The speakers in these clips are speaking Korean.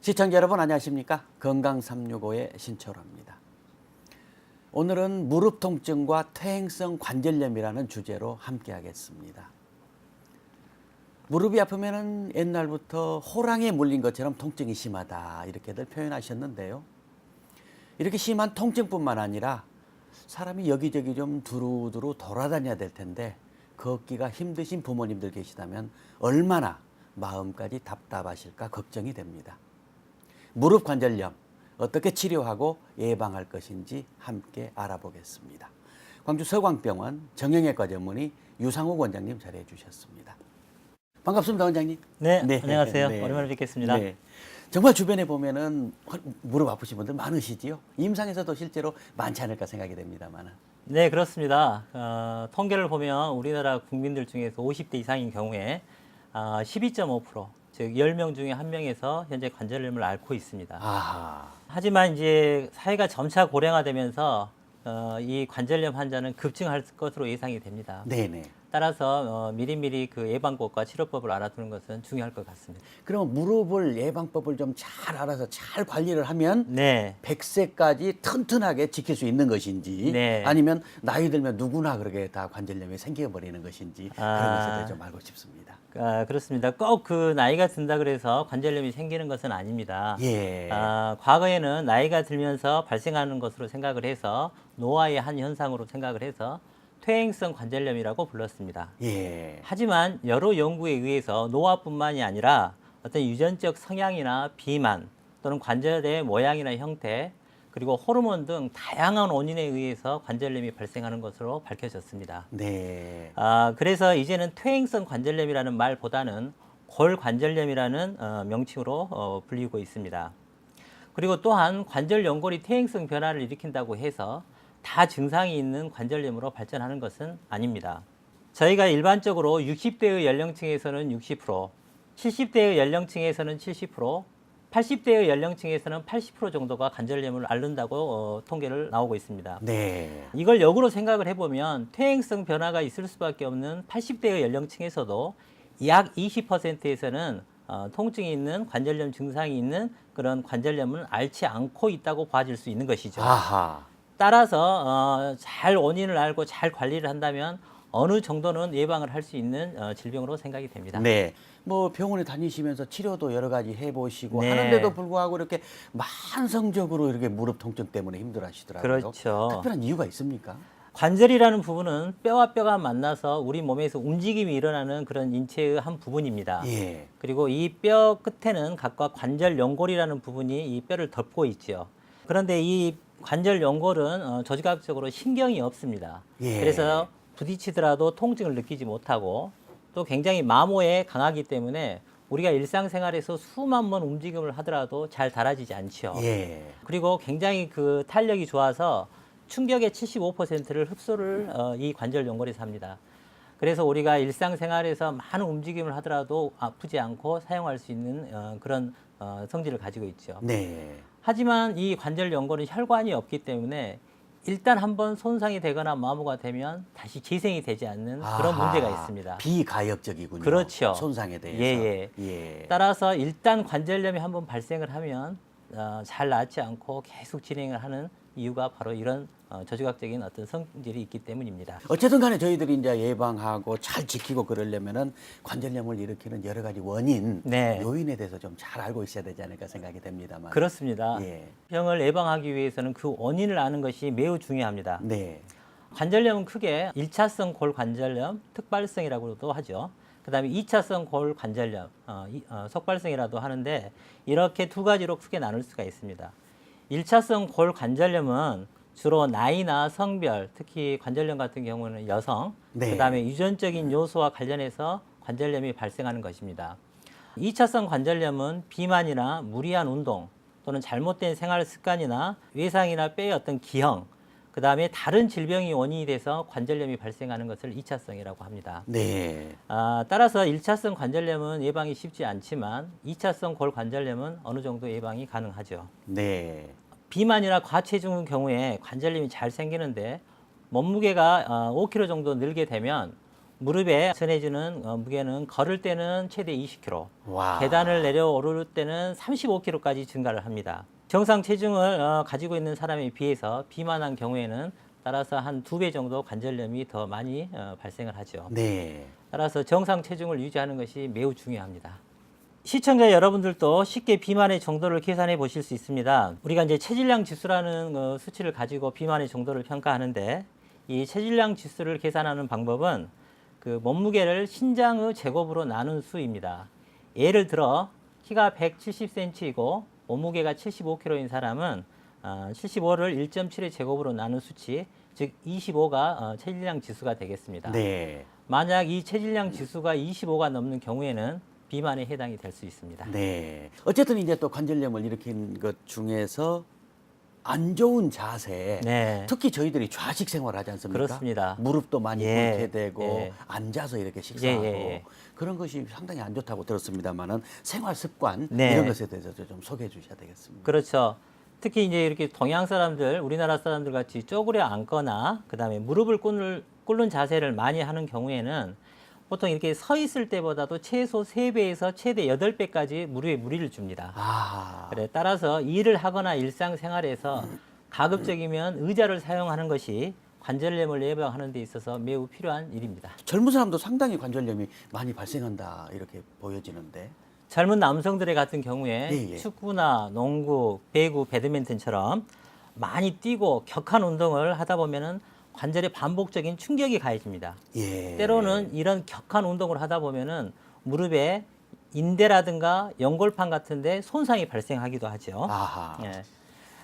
시청자 여러분 안녕하십니까? 건강365의 신철호입니다. 오늘은 무릎 통증과 퇴행성 관절염이라는 주제로 함께 하겠습니다. 무릎이 아프면 옛날부터 호랑이에 물린 것처럼 통증이 심하다 이렇게들 표현하셨는데요. 이렇게 심한 통증뿐만 아니라 사람이 여기저기 좀 두루두루 돌아다녀야 될 텐데 걷기가 힘드신 부모님들 계시다면 얼마나 마음까지 답답하실까 걱정이 됩니다. 무릎 관절염 어떻게 치료하고 예방할 것인지 함께 알아보겠습니다. 광주 서광병원 정형외과 전문의 유상욱 원장님 자리해 주셨습니다. 반갑습니다, 원장님. 네, 안녕하세요. 오랜만에 뵙겠습니다. 네. 정말 주변에 보면은 무릎 아프신 분들 많으시지요? 임상에서도 실제로 많지 않을까 생각이 됩니다만은. 네, 그렇습니다. 통계를 보면 우리나라 국민들 중에서 50대 이상인 경우에 12.5%, 즉 10명 중에 1명에서 현재 관절염을 앓고 있습니다. 아하. 하지만 이제 사회가 점차 고령화되면서 이 관절염 환자는 급증할 것으로 예상이 됩니다. 네네. 따라서 미리미리 그 예방법과 치료법을 알아두는 것은 중요할 것 같습니다. 그럼 무릎을 예방법을 좀 잘 알아서 잘 관리를 하면 네. 100세까지 튼튼하게 지킬 수 있는 것인지 네. 아니면 나이 들면 누구나 그렇게 다 관절염이 생겨버리는 것인지 그런 것에 대해 좀 알고 싶습니다. 그렇습니다. 꼭 그 나이가 든다 그래서 관절염이 생기는 것은 아닙니다. 예. 과거에는 나이가 들면서 발생하는 것으로 생각을 해서 노화의 한 현상으로 생각을 해서 퇴행성 관절염이라고 불렀습니다. 예. 하지만 여러 연구에 의해서 노화뿐만이 아니라 어떤 유전적 성향이나 비만 또는 관절의 모양이나 형태 그리고 호르몬 등 다양한 원인에 의해서 관절염이 발생하는 것으로 밝혀졌습니다. 네. 그래서 이제는 퇴행성 관절염이라는 말보다는 골관절염이라는 명칭으로 불리고 있습니다. 그리고 또한 관절 연골이 퇴행성 변화를 일으킨다고 해서 다 증상이 있는 관절염으로 발전하는 것은 아닙니다. 저희가 일반적으로 60대의 연령층에서는 60%, 70대의 연령층에서는 70%, 80대의 연령층에서는 80% 정도가 관절염을 앓는다고 통계를 나오고 있습니다. 네. 이걸 역으로 생각을 해보면 퇴행성 변화가 있을 수밖에 없는 80대의 연령층에서도 약 20%에서는 통증이 있는 관절염 증상이 있는 그런 관절염을 앓지 않고 있다고 봐질 수 있는 것이죠. 아하. 따라서 잘 원인을 알고 잘 관리를 한다면 어느 정도는 예방을 할 수 있는 질병으로 생각이 됩니다. 네. 뭐 병원에 다니시면서 치료도 여러 가지 해보시고 네. 하는데도 불구하고 이렇게 만성적으로 이렇게 무릎 통증 때문에 힘들어하시더라고요. 그렇죠. 특별한 이유가 있습니까? 관절이라는 부분은 뼈와 뼈가 만나서 우리 몸에서 움직임이 일어나는 그런 인체의 한 부분입니다. 예. 그리고 이 뼈 끝에는 각각 관절 연골이라는 부분이 이 뼈를 덮고 있죠. 그런데 이 관절 연골은 조직학적으로 신경이 없습니다. 예. 그래서 부딪히더라도 통증을 느끼지 못하고 또 굉장히 마모에 강하기 때문에 우리가 일상생활에서 수만 번 움직임을 하더라도 잘 달아지지 않죠. 예. 그리고 굉장히 그 탄력이 좋아서 충격의 75%를 흡수를 이 관절 연골에서 합니다. 그래서 우리가 일상생활에서 많은 움직임을 하더라도 아프지 않고 사용할 수 있는 그런 성질을 가지고 있죠. 네. 하지만 이 관절 연골은 혈관이 없기 때문에 일단 한번 손상이 되거나 마모가 되면 다시 재생이 되지 않는 그런 아하. 문제가 있습니다. 비가역적이군요. 그렇죠. 손상에 대해서. 예. 예. 따라서 일단 관절염이 한번 발생을 하면 잘 낫지 않고 계속 진행을 하는 이유가 바로 이런 조직학적인 어떤 성질이 있기 때문입니다. 어쨌든 간에 저희들이 이제 예방하고 잘 지키고 그러려면은 관절염을 일으키는 여러 가지 원인, 네. 요인에 대해서 좀 잘 알고 있어야 되지 않을까 생각이 됩니다만. 그렇습니다. 예. 병을 예방하기 위해서는 그 원인을 아는 것이 매우 중요합니다. 네. 관절염은 크게 1차성 골관절염, 특발성이라고도 하죠. 그 다음에 2차성 골관절염, 속발성이라도 하는데 이렇게 두 가지로 크게 나눌 수가 있습니다. 1차성 골관절염은 주로 나이나 성별, 특히 관절염 같은 경우는 여성, 네. 그 다음에 유전적인 요소와 관련해서 관절염이 발생하는 것입니다. 2차성 관절염은 비만이나 무리한 운동 또는 잘못된 생활 습관이나 외상이나 뼈의 어떤 기형, 그 다음에 다른 질병이 원인이 돼서 관절염이 발생하는 것을 2차성이라고 합니다. 네. 따라서 1차성 관절염은 예방이 쉽지 않지만 2차성 골관절염은 어느 정도 예방이 가능하죠. 네. 비만이나 과체중의 경우에 관절염이 잘 생기는데 몸무게가 5kg 정도 늘게 되면 무릎에 전해주는 무게는 걸을 때는 최대 20kg, 와. 계단을 내려오를 때는 35kg까지 증가를 합니다. 정상 체중을 가지고 있는 사람에 비해서 비만한 경우에는 따라서 한 2배 정도 관절염이 더 많이 발생을 하죠. 네. 따라서 정상 체중을 유지하는 것이 매우 중요합니다. 시청자 여러분들도 쉽게 비만의 정도를 계산해 보실 수 있습니다. 우리가 이제 체질량 지수라는 수치를 가지고 비만의 정도를 평가하는데, 이 체질량 지수를 계산하는 방법은 그 몸무게를 신장의 제곱으로 나눈 수입니다. 예를 들어 키가 170cm이고 몸무게가 75kg인 사람은 75를 1.7의 제곱으로 나눈 수치, 즉 25가 체질량 지수가 되겠습니다. 네. 만약 이 체질량 지수가 25가 넘는 경우에는 비만에 해당이 될 수 있습니다. 네. 어쨌든 이제 또 관절염을 일으킨 것 중에서 안 좋은 자세, 네. 특히 저희들이 좌식 생활하지 않습니까? 그렇습니다. 무릎도 많이 예. 꿇게 되고 예. 앉아서 이렇게 식사하고 예. 그런 것이 상당히 안 좋다고 들었습니다만은 생활 습관 네. 이런 것에 대해서 좀 소개해 주셔야 되겠습니다. 그렇죠. 특히 이제 이렇게 동양 사람들, 우리나라 사람들 같이 쪼그려 앉거나 그다음에 무릎을 꿇는 자세를 많이 하는 경우에는 보통 이렇게 서 있을 때보다도 최소 3배에서 최대 8배까지 무릎에 무리를 줍니다. 아. 그래, 따라서 일을 하거나 일상생활에서 가급적이면 의자를 사용하는 것이 관절염을 예방하는 데 있어서 매우 필요한 일입니다. 젊은 사람도 상당히 관절염이 많이 발생한다 이렇게 보여지는데. 젊은 남성들의 같은 경우에 예. 축구나 농구, 배구, 배드민턴처럼 많이 뛰고 격한 운동을 하다 보면은 관절에 반복적인 충격이 가해집니다. 예. 때로는 이런 격한 운동을 하다 보면은 무릎에 인대라든가 연골판 같은데 손상이 발생하기도 하죠. 아하. 예.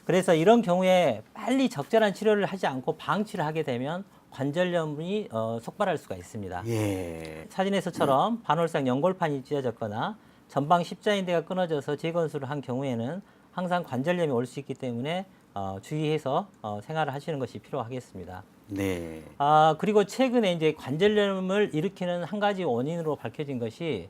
그래서 이런 경우에 빨리 적절한 치료를 하지 않고 방치를 하게 되면 관절염이 속발할 수가 있습니다. 예. 사진에서처럼 반월상 연골판이 찢어졌거나 전방 십자인대가 끊어져서 재건수를 한 경우에는 항상 관절염이 올 수 있기 때문에 주의해서 생활을 하시는 것이 필요하겠습니다. 네. 그리고 최근에 이제 관절염을 일으키는 한 가지 원인으로 밝혀진 것이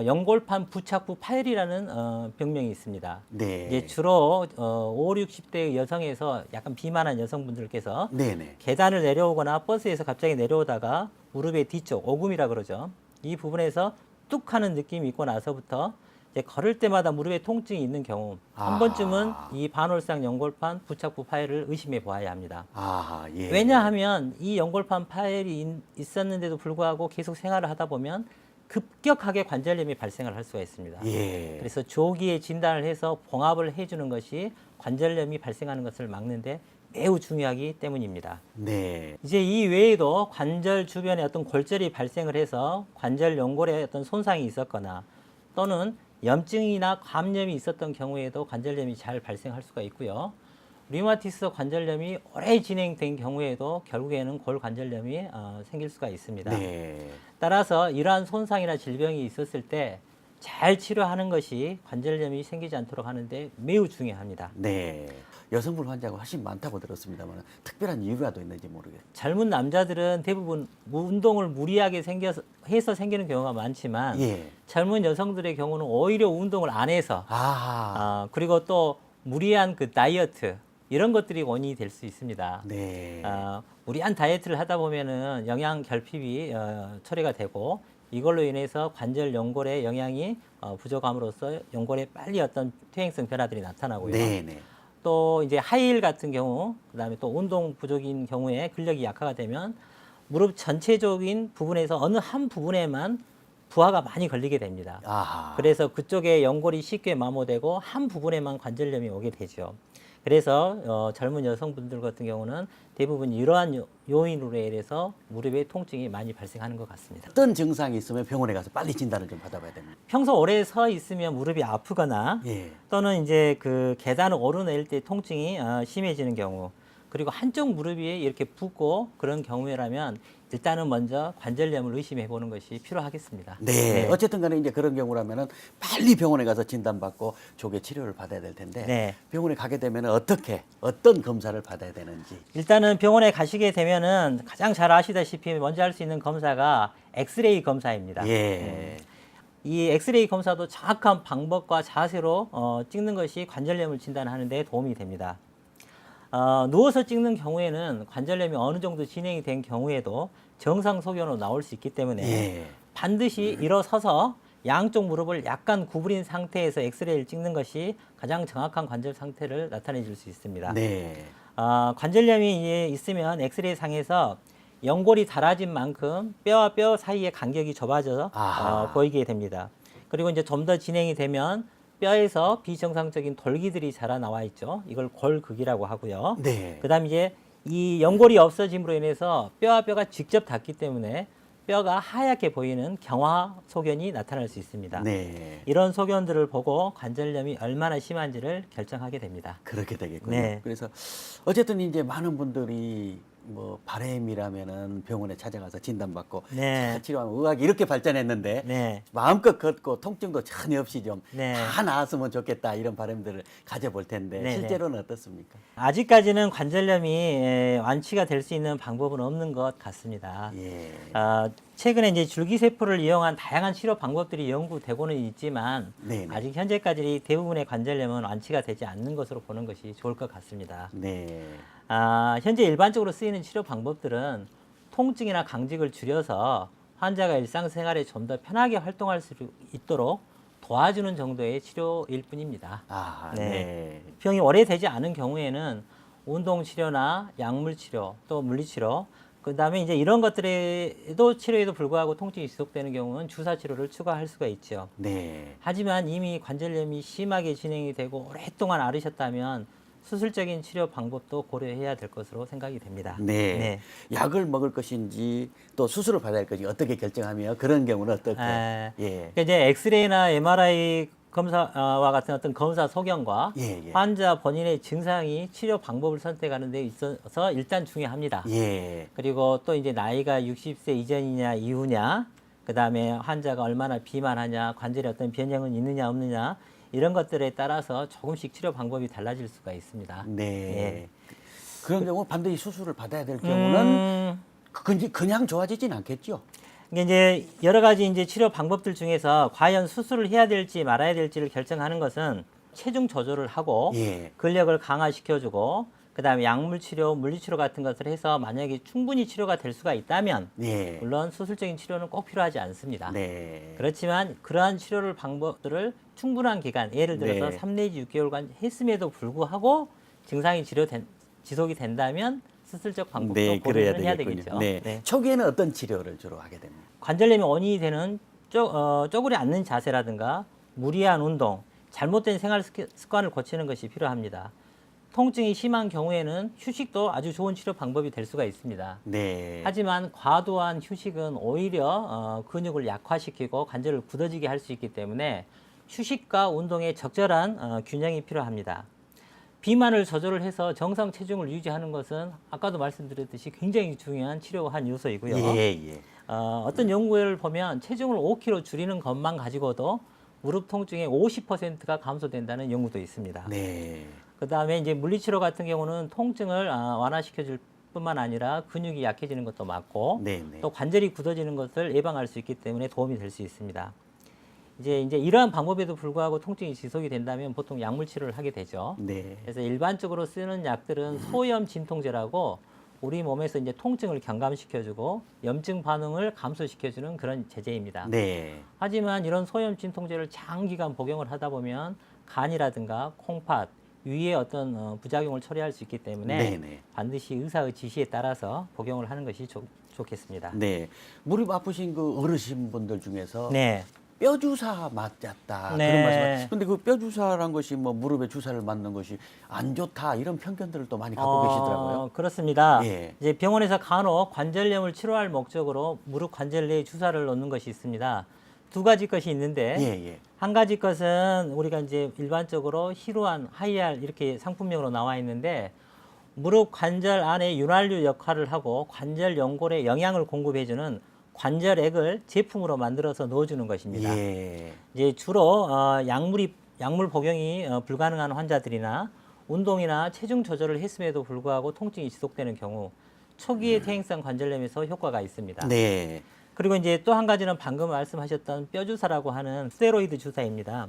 연골판 부착부 파열이라는 병명이 있습니다. 네. 이제 주로 5, 60대 여성에서 약간 비만한 여성분들께서 네네. 계단을 내려오거나 버스에서 갑자기 내려오다가 무릎의 뒤쪽, 오금이라 그러죠. 이 부분에서 뚝 하는 느낌이 있고 나서부터 이제 걸을 때마다 무릎에 통증이 있는 경우 한 번쯤은 이 반월상 연골판 부착부 파열을 의심해 보아야 합니다. 아, 예. 왜냐하면 이 연골판 파열이 있었는데도 불구하고 계속 생활을 하다 보면 급격하게 관절염이 발생을 할 수가 있습니다. 예. 그래서 조기에 진단을 해서 봉합을 해주는 것이 관절염이 발생하는 것을 막는데 매우 중요하기 때문입니다. 네. 이제 이 외에도 관절 주변에 어떤 골절이 발생을 해서 관절 연골에 어떤 손상이 있었거나 또는 염증이나 감염이 있었던 경우에도 관절염이 잘 발생할 수가 있고요. 류마티스 관절염이 오래 진행된 경우에도 결국에는 골 관절염이 생길 수가 있습니다. 네. 따라서 이러한 손상이나 질병이 있었을 때 잘 치료하는 것이 관절염이 생기지 않도록 하는데 매우 중요합니다. 네. 여성분 환자가 훨씬 많다고 들었습니다만 특별한 이유가 또 있는지 모르겠어요. 젊은 남자들은 대부분 운동을 무리하게 해서 생기는 경우가 많지만 예. 젊은 여성들의 경우는 오히려 운동을 안 해서 아. 그리고 또 무리한 그 다이어트 이런 것들이 원인이 될 수 있습니다. 네. 무리한 다이어트를 하다 보면은 영양 결핍이 처리가 되고 이걸로 인해서 관절 연골의 영양이 부족함으로써 연골에 빨리 어떤 퇴행성 변화들이 나타나고요. 네네. 또 이제 하이힐 같은 경우, 그다음에 또 운동 부족인 경우에 근력이 약화가 되면 무릎 전체적인 부분에서 어느 한 부분에만 부하가 많이 걸리게 됩니다. 아하. 그래서 그쪽에 연골이 쉽게 마모되고 한 부분에만 관절염이 오게 되죠. 그래서 젊은 여성분들 같은 경우는 대부분 이러한 요인으로 인해서 무릎에 통증이 많이 발생하는 것 같습니다. 어떤 증상이 있으면 병원에 가서 빨리 진단을 좀 받아봐야 됩니다. 평소 오래 서 있으면 무릎이 아프거나 예. 또는 이제 그 계단을 오르내릴 때 통증이 심해지는 경우, 그리고 한쪽 무릎이 이렇게 붓고 그런 경우라면 일단은 먼저 관절염을 의심해 보는 것이 필요하겠습니다. 네. 어쨌든 간에 이제 그런 경우라면은 빨리 병원에 가서 진단받고 조기 치료를 받아야 될 텐데 네. 병원에 가게 되면 어떤 검사를 받아야 되는지. 일단은 병원에 가시게 되면은 가장 잘 아시다시피 먼저 할 수 있는 검사가 엑스레이 검사입니다. 예. 이 엑스레이 검사도 정확한 방법과 자세로 찍는 것이 관절염을 진단하는 데 도움이 됩니다. 누워서 찍는 경우에는 관절염이 어느 정도 진행이 된 경우에도 정상 소견으로 나올 수 있기 때문에 예. 반드시 일어서서 양쪽 무릎을 약간 구부린 상태에서 엑스레이를 찍는 것이 가장 정확한 관절 상태를 나타내 줄 수 있습니다. 네. 관절염이 이제 있으면 엑스레이 상에서 연골이 닳아진 만큼 뼈와 뼈 사이의 간격이 좁아져 아하. 보이게 됩니다. 그리고 이제 좀 더 진행이 되면 뼈에서 비정상적인 돌기들이 자라 나와 있죠. 이걸 골극이라고 하고요. 네. 그다음 이제 이 연골이 없어짐으로 인해서 뼈와 뼈가 직접 닿기 때문에 뼈가 하얗게 보이는 경화 소견이 나타날 수 있습니다. 네. 이런 소견들을 보고 관절염이 얼마나 심한지를 결정하게 됩니다. 그렇게 되겠군요. 네. 그래서 어쨌든 이제 많은 분들이 뭐 바램이라면은 병원에 찾아가서 진단받고 네. 치료하면 의학이 이렇게 발전했는데 네. 마음껏 걷고 통증도 전혀 없이 좀 다 네. 나았으면 좋겠다 이런 바람들을 가져볼 텐데 네네. 실제로는 어떻습니까? 아직까지는 관절염이 완치가 될 수 있는 방법은 없는 것 같습니다. 예. 최근에 이제 줄기세포를 이용한 다양한 치료 방법들이 연구되고는 있지만 네네. 아직 현재까지 대부분의 관절염은 완치가 되지 않는 것으로 보는 것이 좋을 것 같습니다. 네. 현재 일반적으로 쓰이는 치료 방법들은 통증이나 강직을 줄여서 환자가 일상생활에 좀 더 편하게 활동할 수 있도록 도와주는 정도의 치료일 뿐입니다. 아, 네. 네. 병이 오래되지 않은 경우에는 운동치료나 약물치료, 또 물리치료, 그 다음에 이제 이런 것들에도 치료에도 불구하고 통증이 지속되는 경우는 주사치료를 추가할 수가 있죠. 네. 하지만 이미 관절염이 심하게 진행이 되고 오랫동안 앓으셨다면 수술적인 치료 방법도 고려해야 될 것으로 생각이 됩니다. 네. 약을 먹을 것인지 또 수술을 받아야 할 것인지 어떻게 결정하며 그런 경우는 어떻게? 예. 그러니까 이제 엑스레이나 MRI 검사와 같은 어떤 검사 소견과 예, 예. 환자 본인의 증상이 치료 방법을 선택하는 데 있어서 일단 중요합니다. 예. 그리고 또 이제 나이가 60세 이전이냐 이후냐, 그 다음에 환자가 얼마나 비만하냐, 관절에 어떤 변형은 있느냐 없느냐, 이런 것들에 따라서 조금씩 치료 방법이 달라질 수가 있습니다. 네. 예. 그런 경우 반드시 수술을 받아야 될 경우는 그냥 좋아지진 않겠죠. 이게 이제 여러 가지 이제 치료 방법들 중에서 과연 수술을 해야 될지 말아야 될지를 결정하는 것은 체중 조절을 하고 예. 근력을 강화시켜주고 그다음에 약물 치료, 물리치료 같은 것을 해서 만약에 충분히 치료가 될 수가 있다면 예. 물론 수술적인 치료는 꼭 필요하지 않습니다. 네. 그렇지만 그러한 치료를 방법들을 충분한 기간, 예를 들어서 네. 3 내지 6개월간 했음에도 불구하고 증상이 지속이 된다면 수술적 방법도 네, 그래야 고려를 해야 되겠군요. 되겠죠. 네. 네. 초기에는 어떤 치료를 주로 하게 됩니까? 관절염이 원인이 되는 쪼그려 앉는 자세라든가 무리한 운동, 잘못된 생활 습관을 고치는 것이 필요합니다. 통증이 심한 경우에는 휴식도 아주 좋은 치료 방법이 될 수가 있습니다. 네. 하지만 과도한 휴식은 오히려 근육을 약화시키고 관절을 굳어지게 할 수 있기 때문에 휴식과 운동의 적절한 균형이 필요합니다. 비만을 조절을 해서 정상 체중을 유지하는 것은 아까도 말씀드렸듯이 굉장히 중요한 치료 한 요소이고요. 예. 어떤 연구를 보면 체중을 5kg 줄이는 것만 가지고도 무릎 통증의 50%가 감소된다는 연구도 있습니다. 네. 그 다음에 이제 물리치료 같은 경우는 통증을 완화시켜줄 뿐만 아니라 근육이 약해지는 것도 맞고 네. 또 관절이 굳어지는 것을 예방할 수 있기 때문에 도움이 될 수 있습니다. 이제 이러한 방법에도 불구하고 통증이 지속이 된다면 보통 약물 치료를 하게 되죠. 네. 그래서 일반적으로 쓰는 약들은 소염 진통제라고 우리 몸에서 이제 통증을 경감시켜주고 염증 반응을 감소시켜주는 그런 제제입니다. 네. 하지만 이런 소염 진통제를 장기간 복용을 하다 보면 간이라든가 콩팥, 위의 어떤 부작용을 초래할 수 있기 때문에 네네. 반드시 의사의 지시에 따라서 복용을 하는 것이 좋겠습니다. 네. 무릎 아프신 그 어르신 분들 중에서 네. 뼈주사 맞았다 네. 그런 말씀. 근데 그 뼈주사란 것이 뭐 무릎에 주사를 맞는 것이 안 좋다 이런 편견들을 또 많이 갖고 계시더라고요. 그렇습니다. 예. 이제 병원에서 간혹 관절염을 치료할 목적으로 무릎 관절 내에 주사를 놓는 것이 있습니다. 두 가지 것이 있는데 예. 한 가지 것은 우리가 이제 일반적으로 히루안, 하이알 이렇게 상품명으로 나와 있는데 무릎 관절 안에 윤활유 역할을 하고 관절 연골에 영양을 공급해주는 관절액을 제품으로 만들어서 넣어주는 것입니다. 예. 이제 주로 약물 복용이 불가능한 환자들이나 운동이나 체중 조절을 했음에도 불구하고 통증이 지속되는 경우 초기의 퇴행성 관절염에서 효과가 있습니다. 네. 그리고 이제 또 한 가지는 방금 말씀하셨던 뼈주사라고 하는 스테로이드 주사입니다.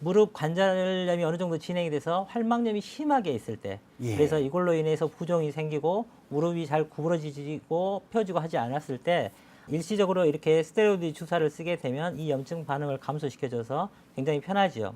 무릎 관절염이 어느 정도 진행이 돼서 활막염이 심하게 있을 때, 예. 그래서 이걸로 인해서 부종이 생기고 무릎이 잘 구부러지고 펴지고 하지 않았을 때 일시적으로 이렇게 스테로이드 주사를 쓰게 되면 이 염증 반응을 감소시켜줘서 굉장히 편하지요.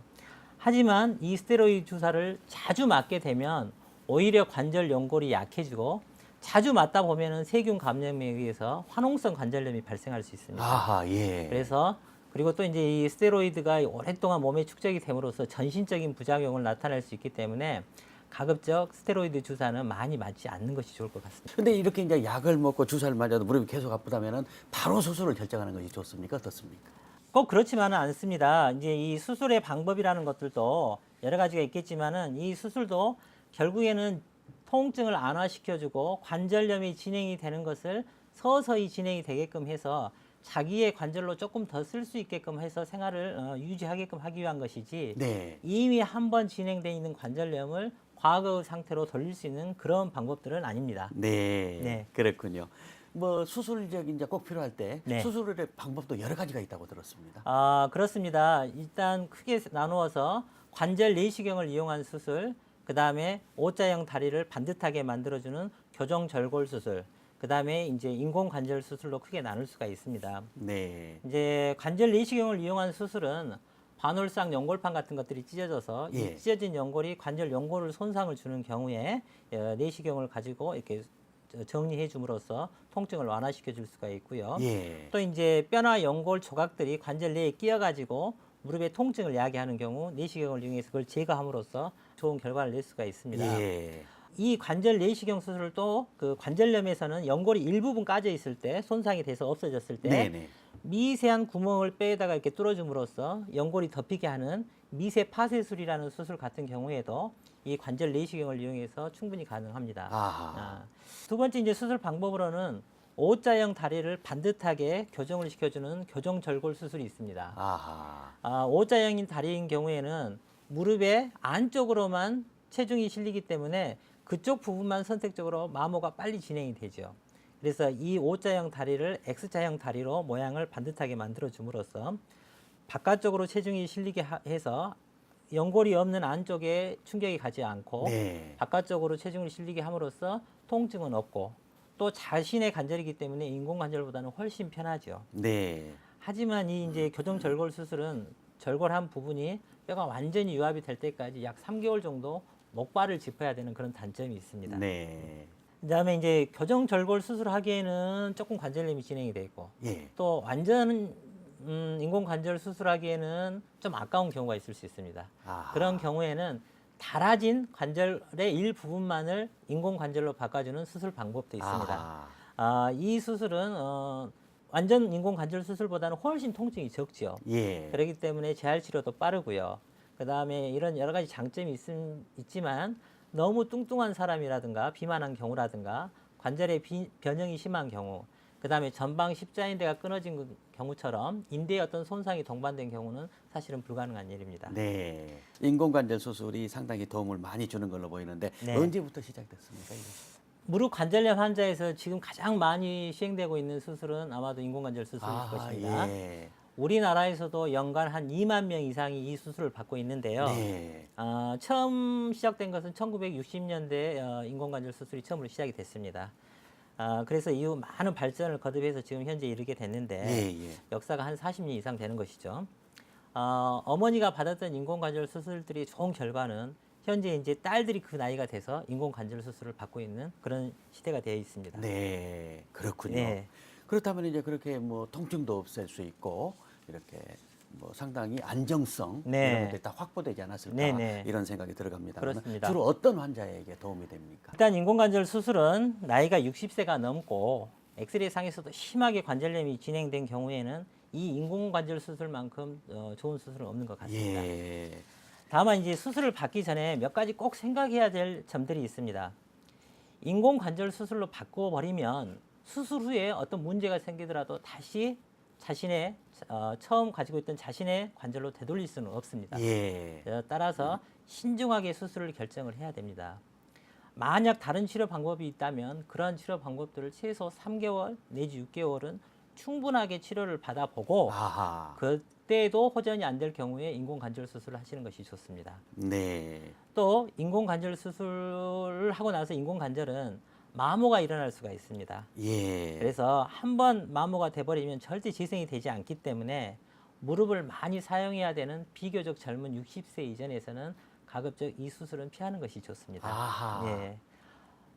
하지만 이 스테로이드 주사를 자주 맞게 되면 오히려 관절 연골이 약해지고 자주 맞다 보면은 세균 감염에 의해서 화농성 관절염이 발생할 수 있습니다. 아하, 예. 그래서 그리고 또 이제 이 스테로이드가 오랫동안 몸에 축적이 됨으로써 전신적인 부작용을 나타낼 수 있기 때문에 가급적 스테로이드 주사는 많이 맞지 않는 것이 좋을 것 같습니다. 근데 이렇게 이제 약을 먹고 주사를 맞아도 무릎이 계속 아프다면은 바로 수술을 결정하는 것이 좋습니까? 어떻습니까? 꼭 그렇지만은 않습니다. 이제 이 수술의 방법이라는 것들도 여러 가지가 있겠지만은 이 수술도 결국에는 통증을 안화시켜주고 관절염이 진행이 되는 것을 서서히 진행이 되게끔 해서 자기의 관절로 조금 더 쓸 수 있게끔 해서 생활을 유지하게끔 하기 위한 것이지 네. 이미 한번 진행되어 있는 관절염을 과거 상태로 돌릴 수 있는 그런 방법들은 아닙니다. 네. 네. 그렇군요. 뭐 수술적인 이제 꼭 필요할 때 네. 수술의 방법도 여러 가지가 있다고 들었습니다. 아, 그렇습니다. 일단 크게 나누어서 관절 내시경을 이용한 수술, 그 다음에 O자형 다리를 반듯하게 만들어주는 교정 절골 수술, 그 다음에 이제 인공관절 수술로 크게 나눌 수가 있습니다. 네. 이제 관절 내시경을 이용한 수술은 반월상 연골판 같은 것들이 찢어져서 예. 이 찢어진 연골이 관절 연골을 손상을 주는 경우에 내시경을 가지고 이렇게 정리해 줌으로써 통증을 완화시켜 줄 수가 있고요. 예. 또 이제 뼈나 연골 조각들이 관절 내에 끼어 가지고 무릎의 통증을 야기하는 경우 내시경을 이용해서 그걸 제거함으로써 좋은 결과를 낼 수가 있습니다. 예. 이 관절 내시경 수술도 그 관절염에서는 연골이 일부분 까져 있을 때 손상이 돼서 없어졌을 때 네네. 미세한 구멍을 뼈에다가 이렇게 뚫어줌으로써 연골이 덮이게 하는 미세 파쇄술이라는 수술 같은 경우에도 이 관절 내시경을 이용해서 충분히 가능합니다. 아하. 두 번째 이제 수술 방법으로는 O자형 다리를 반듯하게 교정을 시켜주는 교정 절골 수술이 있습니다. 아하. O자형인 다리인 경우에는 무릎의 안쪽으로만 체중이 실리기 때문에 그쪽 부분만 선택적으로 마모가 빨리 진행이 되죠. 그래서 이 O자형 다리를 X자형 다리로 모양을 반듯하게 만들어 줌으로써 바깥쪽으로 체중이 실리게 해서 연골이 없는 안쪽에 충격이 가지 않고 네. 바깥쪽으로 체중을 실리게 함으로써 통증은 없고 또 자신의 관절이기 때문에 인공관절보다는 훨씬 편하죠. 네. 하지만 이 이제 교정 절골 수술은 절골한 부분이 뼈가 완전히 유합이 될 때까지 약 3개월 정도 목발을 짚어야 되는 그런 단점이 있습니다. 네. 그다음에 이제 교정 절골 수술하기에는 조금 관절염이 진행이 돼 있고 예. 또 완전 인공관절 수술하기에는 좀 아까운 경우가 있을 수 있습니다. 아하. 그런 경우에는 닳아진 관절의 일부분만을 인공관절로 바꿔주는 수술 방법도 있습니다. 아하. 이 수술은 완전 인공관절 수술보다는 훨씬 통증이 적지요. 예. 그렇기 때문에 재활 치료도 빠르고요. 그 다음에 이런 여러 가지 장점이 있지만 너무 뚱뚱한 사람이라든가 비만한 경우라든가 관절의 변형이 심한 경우, 그 다음에 전방 십자인대가 끊어진 경우처럼 인대의 어떤 손상이 동반된 경우는 사실은 불가능한 일입니다. 네. 인공관절 수술이 상당히 도움을 많이 주는 걸로 보이는데 네. 언제부터 시작됐습니까? 이게? 무릎 관절염 환자에서 지금 가장 많이 시행되고 있는 수술은 아마도 인공관절 수술일 것입니다. 예. 우리나라에서도 연간 한 2만 명 이상이 이 수술을 받고 있는데요. 네. 처음 시작된 것은 1960년대 인공관절 수술이 처음으로 시작이 됐습니다. 그래서 이후 많은 발전을 거듭해서 지금 현재 이르게 됐는데 예. 역사가 한 40년 이상 되는 것이죠. 어머니가 받았던 인공관절 수술들이 좋은 결과는 현재 이제 딸들이 그 나이가 돼서 인공관절 수술을 받고 있는 그런 시대가 되어 있습니다. 네. 그렇군요. 네. 그렇다면 이제 그렇게 뭐 통증도 없앨 수 있고 이렇게 뭐 상당히 안정성 네. 이런 것들이 다 확보되지 않았을까 네네. 이런 생각이 들어갑니다. 그렇습니다. 주로 어떤 환자에게 도움이 됩니까? 일단 인공관절 수술은 나이가 60세가 넘고 엑스레이 상에서도 심하게 관절염이 진행된 경우에는 이 인공관절 수술만큼 좋은 수술은 없는 것 같습니다. 예. 다만 이제 수술을 받기 전에 몇 가지 꼭 생각해야 될 점들이 있습니다. 인공관절 수술로 바꿔버리면 수술 후에 어떤 문제가 생기더라도 다시 자신의 처음 가지고 있던 자신의 관절로 되돌릴 수는 없습니다. 예. 따라서 신중하게 수술을 결정을 해야 됩니다. 만약 다른 치료 방법이 있다면 그러한 치료 방법들을 최소 3개월 내지 6개월은 충분하게 치료를 받아보고 아하. 그때도 호전이 안 될 경우에 인공관절 수술을 하시는 것이 좋습니다. 네. 또 인공관절 수술을 하고 나서 인공관절은 마모가 일어날 수가 있습니다. 예. 그래서 한번 마모가 돼버리면 절대 재생이 되지 않기 때문에 무릎을 많이 사용해야 되는 비교적 젊은 60세 이전에서는 가급적 이 수술은 피하는 것이 좋습니다. 아하. 예.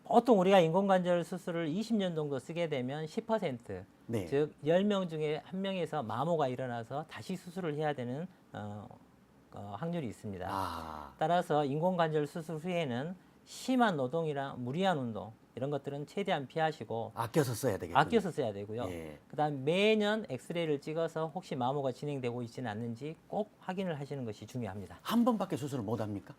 보통 우리가 인공관절 수술을 20년 정도 쓰게 되면 10%, 네. 즉 10명 중에 1명에서 마모가 일어나서 다시 수술을 해야 되는 확률이 있습니다. 아. 따라서 인공관절 수술 후에는 심한 노동이나 무리한 운동 이런 것들은 최대한 피하시고 아껴서 써야 되겠군요. 아껴서 써야 되고요. 예. 그다음 매년 엑스레이를 찍어서 혹시 마모가 진행되고 있지는 않는지 꼭 확인을 하시는 것이 중요합니다. 한 번밖에 수술을 못 합니까?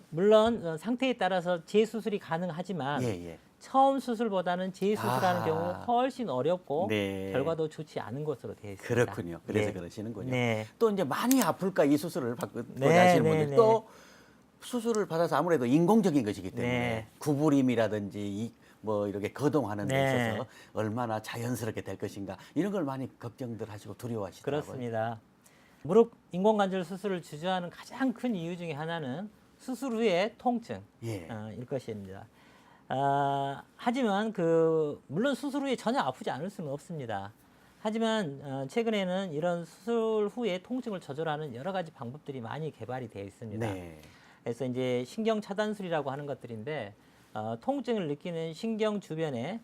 물론 상태에 따라서 재수술이 가능하지만 예, 예. 처음 수술보다는 재수술하는 아. 경우 훨씬 어렵고 네. 결과도 좋지 않은 것으로 되어 있습니다. 그렇군요. 그래서 네. 그러시는군요. 네. 또 이제 많이 아플까 이 수술을 받고 네, 하시는 네, 분들 네. 또 수술을 받아서 아무래도 인공적인 것이기 때문에 네. 구부림이라든지 뭐 이렇게 거동하는 데 네. 있어서 얼마나 자연스럽게 될 것인가 이런 걸 많이 걱정들 하시고 두려워하시더라고요. 그렇습니다. 무릎 인공관절 수술을 주저하는 가장 큰 이유 중에 하나는 수술 후의 통증 예. 일 것입니다. 하지만 물론 수술 후에 전혀 아프지 않을 수는 없습니다. 하지만 최근에는 이런 수술 후에 통증을 조절하는 여러 가지 방법들이 많이 개발이 되어 있습니다. 네. 그래서 이제 신경 차단술이라고 하는 것들인데 통증을 느끼는 신경 주변에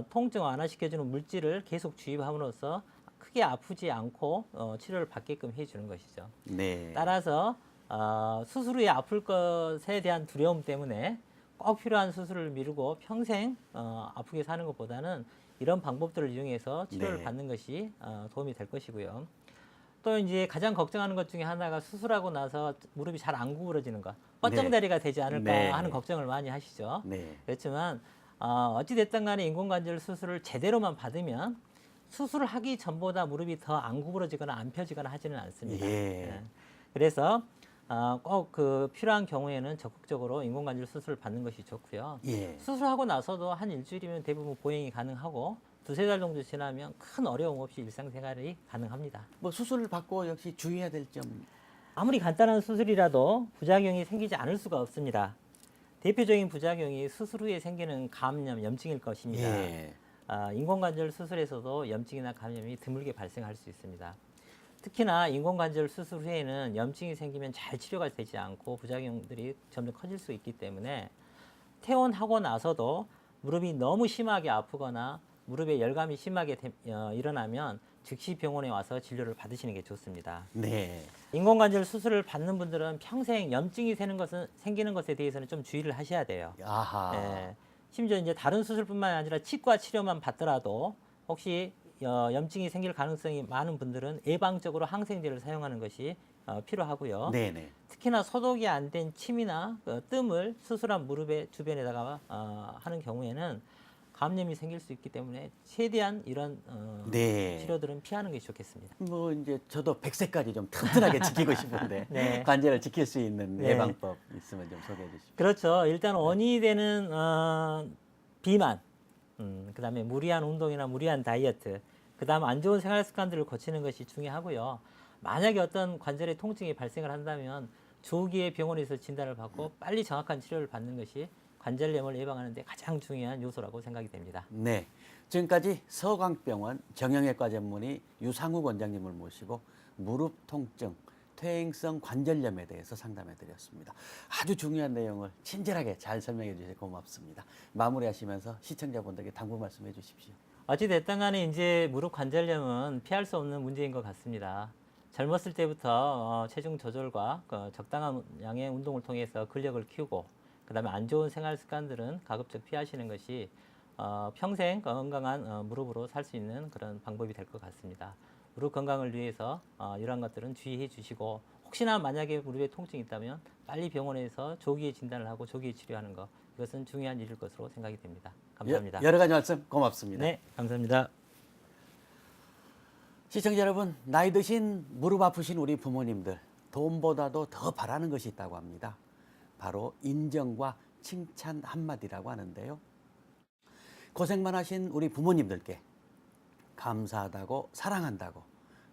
통증 완화시켜주는 물질을 계속 주입함으로써 크게 아프지 않고 치료를 받게끔 해주는 것이죠. 네. 따라서 수술 후에 아플 것에 대한 두려움 때문에 꼭 필요한 수술을 미루고 평생 아프게 사는 것보다는 이런 방법들을 이용해서 치료를 네. 받는 것이 도움이 될 것이고요. 또 이제 가장 걱정하는 것 중에 하나가 수술하고 나서 무릎이 잘 안 구부러지는 것, 뻗정다리가 되지 않을까 네. 하는 걱정을 많이 하시죠. 네. 그렇지만 어찌 됐든 간에 인공관절 수술을 제대로만 받으면 수술을 하기 전보다 무릎이 더 안 구부러지거나 안 펴지거나 하지는 않습니다. 예. 그래서 꼭 필요한 경우에는 적극적으로 인공관절 수술을 받는 것이 좋고요. 예. 수술하고 나서도 한 일주일이면 대부분 보행이 가능하고 두세 달 정도 지나면 큰 어려움 없이 일상생활이 가능합니다. 뭐 수술을 받고 역시 주의해야 될 점. 아무리 간단한 수술이라도 부작용이 생기지 않을 수가 없습니다. 대표적인 부작용이 수술 후에 생기는 감염, 염증일 것입니다. 예. 인공관절 수술에서도 염증이나 감염이 드물게 발생할 수 있습니다. 특히나 인공관절 수술 후에는 염증이 생기면 잘 치료가 되지 않고 부작용들이 점점 커질 수 있기 때문에 퇴원하고 나서도 무릎이 너무 심하게 아프거나 무릎에 열감이 심하게 일어나면 즉시 병원에 와서 진료를 받으시는 게 좋습니다. 네. 인공관절 수술을 받는 분들은 평생 염증이 생기는 것에 대해서는 좀 주의를 하셔야 돼요. 아하. 예, 심지어 이제 다른 수술뿐만 아니라 치과 치료만 받더라도 혹시 염증이 생길 가능성이 많은 분들은 예방적으로 항생제를 사용하는 것이 필요하고요. 네네. 특히나 소독이 안 된 침이나 뜸을 수술한 무릎의 주변에다가 하는 경우에는 감염이 생길 수 있기 때문에 최대한 이런 네. 치료들은 피하는 게 좋겠습니다. 뭐 이제 저도 100세까지 좀 튼튼하게 지키고 싶은데 네. 관절을 지킬 수 있는 네. 예방법 있으면 좀 소개해 주십시오. 그렇죠. 일단 원인이 되는 비만, 그다음에 무리한 운동이나 무리한 다이어트, 그다음 안 좋은 생활 습관들을 고치는 것이 중요하고요. 만약에 어떤 관절의 통증이 발생을 한다면 조기에 병원에서 진단을 받고 빨리 정확한 치료를 받는 것이 관절염을 예방하는 데 가장 중요한 요소라고 생각이 됩니다. 네. 지금까지 서광병원 정형외과 전문의 유상욱 원장님을 모시고 무릎 통증, 퇴행성 관절염에 대해서 상담해 드렸습니다. 아주 중요한 내용을 친절하게 잘 설명해 주셔서 고맙습니다. 마무리하시면서 시청자분들께 당부 말씀해 주십시오. 어찌 됐든 간에 이제 무릎 관절염은 피할 수 없는 문제인 것 같습니다. 젊었을 때부터 체중 조절과 적당한 양의 운동을 통해서 근력을 키우고 그다음에 안 좋은 생활 습관들은 가급적 피하시는 것이 평생 건강한 무릎으로 살 수 있는 그런 방법이 될 것 같습니다. 무릎 건강을 위해서 이러한 것들은 주의해 주시고 혹시나 만약에 무릎에 통증이 있다면 빨리 병원에서 조기에 진단을 하고 조기에 치료하는 것 이것은 중요한 일일 것으로 생각이 됩니다. 감사합니다. 여러 가지 말씀 고맙습니다. 네, 감사합니다. 시청자 여러분, 나이 드신 무릎 아프신 우리 부모님들 돈보다도 더 바라는 것이 있다고 합니다. 바로 인정과 칭찬 한마디라고 하는데요. 고생만 하신 우리 부모님들께 감사하다고 사랑한다고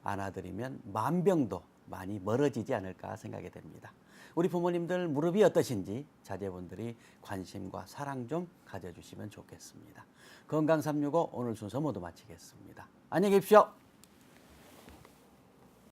안아드리면 만병도 많이 멀어지지 않을까 생각이 됩니다. 우리 부모님들 무릎이 어떠신지 자제분들이 관심과 사랑 좀 가져주시면 좋겠습니다. 건강365 오늘 순서 모두 마치겠습니다. 안녕히 계십시오.